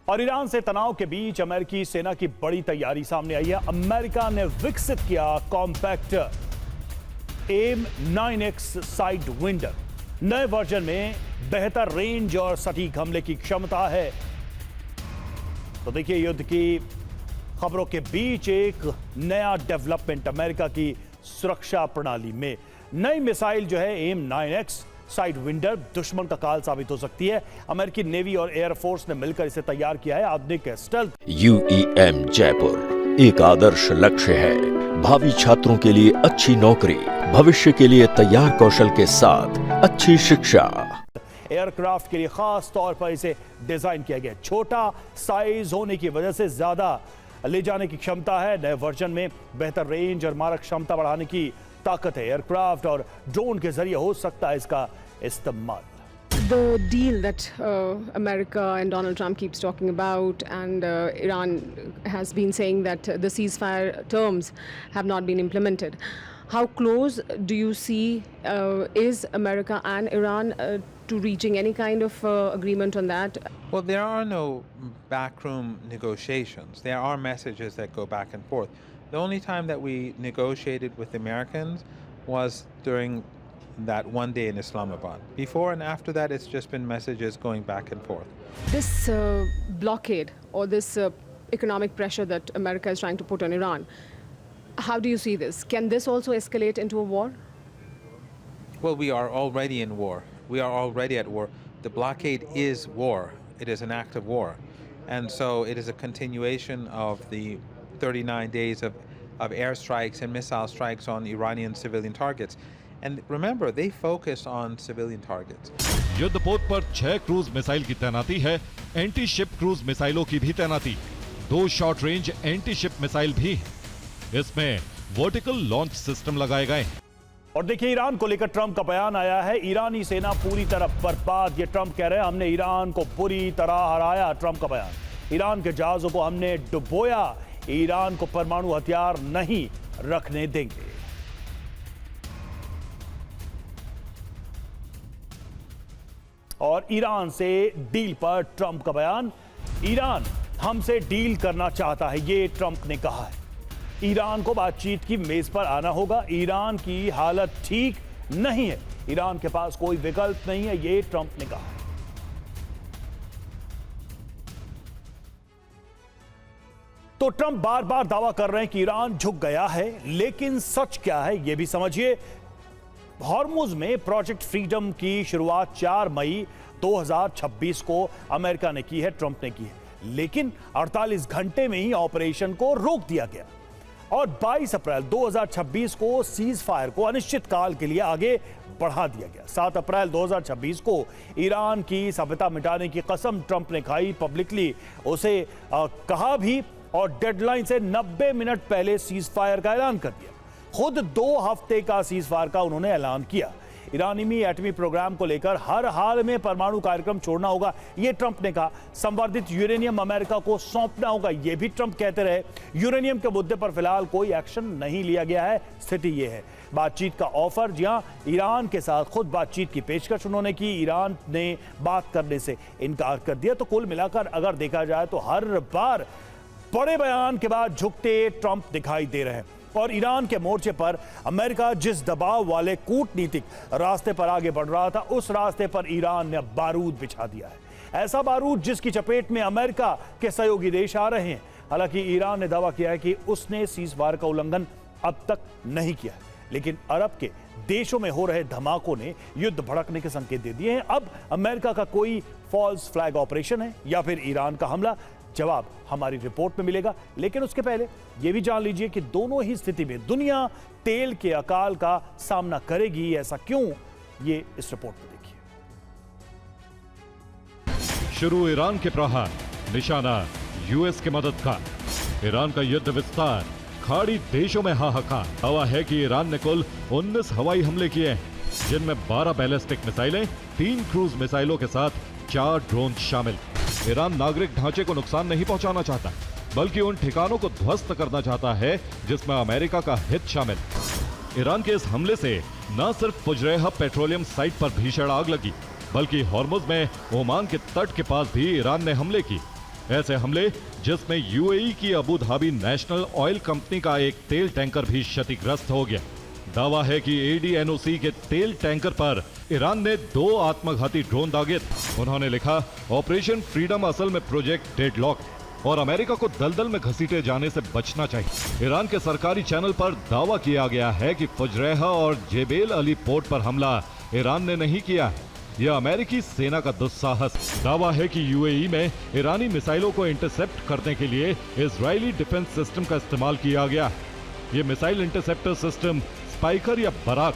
और ईरान से तनाव के बीच अमेरिकी सेना की बड़ी तैयारी सामने आई है। अमेरिका ने विकसित किया कॉम्पैक्ट AIM-9X साइड विंडर। नए वर्जन में बेहतर रेंज और सटीक हमले की क्षमता है। तो देखिए, युद्ध की खबरों के बीच एक नया डेवलपमेंट अमेरिका की सुरक्षा प्रणाली में। नई मिसाइल जो है AIM-9X साइड विंडर दुश्मन का काल साबित हो सकती है। अमेरिकी नेवी और एयरफोर्स ने मिलकर इसे तैयार किया है। आधुनिक स्टेल्थ UEM जयपुर एक आदर्श लक्ष्य है। भावी छात्रों के लिए अच्छी नौकरी, भविष्य के लिए तैयार कौशल के साथ अच्छी शिक्षा। एयरक्राफ्ट के लिए खास तौर पर इसे डिजाइन किया गया। छोटा साइज होने की वजह से ज्यादा ले जाने की क्षमता है। नए वर्जन में बेहतर रेंज और मारक क्षमता बढ़ाने की ताकत है। एयरक्राफ्ट और ड्रोन के जरिए हो सकता है इसका इस्तेमाल। The deal that America and Donald Trump keeps talking about, and Iran has been saying that the ceasefire terms have not been implemented. How close do you see is America and Iran to reaching any kind of agreement on that? Well, there are no backroom negotiations. There are messages that go back and forth. The only time that we negotiated with the Americans was during that one day in Islamabad. Before and after that, it's just been messages going back and forth. This blockade or this economic pressure that America is trying to put on Iran, how do you see this? Can this also escalate into a war? Well, we are already in war. We are already at war. The blockade is war. It is an act of war. And so it is a continuation of the 39 days of airstrikes and missile strikes on Iranian civilian targets. And remember, they focus on civilian targets. युद्धपोत पर 6 cruise missile की तैनाती है। Anti ship cruise मिसाइलों की भी तैनाती। 2 short range anti ship missile भी। इसमें वर्टिकल लॉन्च सिस्टम लगाए गए। और देखिए, ईरान को लेकर ट्रंप का बयान आया है। ईरानी सेना पूरी तरह बर्बाद। ये ट्रंप कह रहे हैं, हमने ईरान को पूरी तरह हराया। ट्रंप का बयान। ईरान के जहाजों को हमने डुबोया। ईरान को परमाणु हथियार नहीं रखने देंगे। और ईरान से डील पर ट्रंप का बयान। ईरान हमसे डील करना चाहता है, ये ट्रंप ने कहा है। ईरान को बातचीत की मेज पर आना होगा। ईरान की हालत ठीक नहीं है। ईरान के पास कोई विकल्प नहीं है, ये ट्रंप ने कहा। तो ट्रंप बार बार दावा कर रहे हैं कि ईरान झुक गया है, लेकिन सच क्या है यह भी समझिए। हॉर्मुज में प्रोजेक्ट फ्रीडम की शुरुआत 4 मई 2026 को अमेरिका ने की है, ट्रंप ने की है। लेकिन 48 घंटे में ही ऑपरेशन को रोक दिया गया और 22 अप्रैल 2026 को सीज फायर को अनिश्चित काल के लिए आगे बढ़ा दिया गया। 7 अप्रैल 2026 को ईरान की सभ्यता मिटाने की कसम ट्रंप ने खाई, पब्लिकली उसे कहा भी और डेडलाइन से 90 मिनट पहले सीज फायर का ऐलान कर दिया। खुद 2 हफ्ते का सीज फायर का उन्होंने ऐलान किया। ईरानी एटमी प्रोग्राम को लेकर हर हाल में परमाणु कार्यक्रम छोड़ना होगा, यह ट्रंप ने कहा। संवर्धित यूरेनियम अमेरिका को सौंपना होगा, यह भी ट्रंप कहते रहे। यूरेनियम के मुद्दे पर फिलहाल कोई एक्शन नहीं लिया गया है। स्थिति यह है। बातचीत का ऑफर, जी हां, ईरान के साथ खुद बातचीत की पेशकश उन्होंने की। ईरान ने बात करने से इनकार कर दिया। तो कुल मिलाकर अगर देखा जाए तो हर बार बड़े बयान के बाद झुकते ट्रंप दिखाई दे रहे हैं। और ईरान के मोर्चे पर अमेरिका जिस दबाव वाले कूटनीतिक रास्ते पर आगे बढ़ रहा था, उस रास्ते पर ईरान ने बारूद बिछा दिया है। ऐसा बारूद जिसकी चपेट में अमेरिका के सहयोगी देश आ रहे हैं। हालांकि ईरान ने दावा किया है कि उसने सीजफायर का उल्लंघन अब तक नहीं किया है, लेकिन अरब के देशों में हो रहे धमाकों ने युद्ध भड़कने के संकेत दे दिए हैं। अब अमेरिका का कोई फॉल्स फ्लैग ऑपरेशन है या फिर ईरान का हमला, जवाब हमारी रिपोर्ट में मिलेगा। लेकिन उसके पहले यह भी जान लीजिए कि दोनों ही स्थिति में दुनिया तेल के अकाल का सामना करेगी। ऐसा क्यों, ये इस रिपोर्ट में देखिए। शुरू ईरान के प्रहार, निशाना यूएस के मदद का। ईरान का युद्ध विस्तार, खाड़ी देशों में हाहाकार। हवा है कि ईरान ने कुल 19 हवाई हमले किए हैं, जिनमें 12 बैलिस्टिक मिसाइलें, 3 क्रूज मिसाइलों के साथ 4 ड्रोन शामिल। ईरान नागरिक ढांचे को नुकसान नहीं पहुंचाना चाहता, बल्कि उन ठिकानों को ध्वस्त करना चाहता है जिसमें अमेरिका का हित शामिल। ईरान के इस हमले से न सिर्फ फुजैरह पेट्रोलियम साइट पर भीषण आग लगी, बल्कि हॉर्मुज में ओमान के तट के पास भी ईरान ने हमले की। ऐसे हमले जिसमें यूएई की Abu Dhabi national oil company का एक तेल टैंकर भी क्षतिग्रस्त हो गया। दावा है कि ADNOC के तेल टैंकर पर ईरान ने 2 आत्मघाती ड्रोन दागे थे। उन्होंने लिखा, ऑपरेशन फ्रीडम असल में प्रोजेक्ट डेडलॉक और अमेरिका को दलदल में घसीटे जाने से बचना चाहिए। ईरान के सरकारी चैनल पर दावा किया गया है कि फुजरैहा और जेबेल अली पोर्ट पर हमला ईरान ने नहीं किया, यह अमेरिकी सेना का दुस्साहस। दावा है कि यूएई में ईरानी मिसाइलों को इंटरसेप्ट करने के लिए इजरायली डिफेंस सिस्टम का इस्तेमाल किया गया। ये मिसाइल इंटरसेप्टर सिस्टम स्पाइकर या बराक